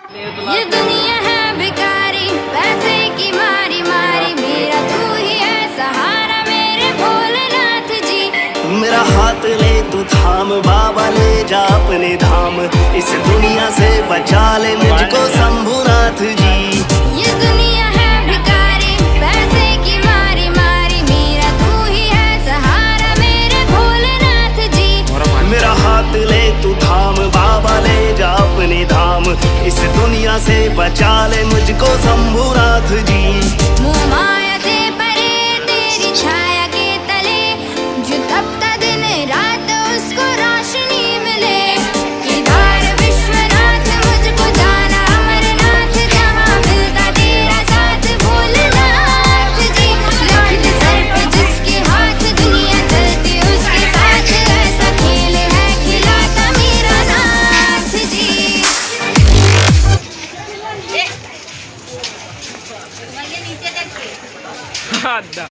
ये दुनिया है भिखारी, पैसे की मारी मारी, मेरा तू ही है सहारा मेरे भोलेनाथ जी। मेरा हाथ ले तू थाम बाबा, ले जा अपने धाम, इस दुनिया से बचा ले मुझको शंभुनाथ जी। ये दुनिया है भिखारी, पैसे की मारी मारी, मेरा तू ही है सहारा मेरे भोलेनाथ जी। मेरा हाथ ले तू थाम बाबा, ले जा अपने धाम, इस दुनिया से बचा ले मुझको शंभुनाथ जी। मोह माया से परे तेरी छाया के तले, जो तपता दिन रात उसको रोशनी मिले। केदार विश्वनाथ मुझको जाना अमरनाथ, जहाँ मिलता तेरा साथ भोलेनाथ जी। लाल सर पे जिसके हाथ, दुनिया चलती उसके साथ, ऐसा खेल है खिलाता मेरा नाथ जी। আড্ডা।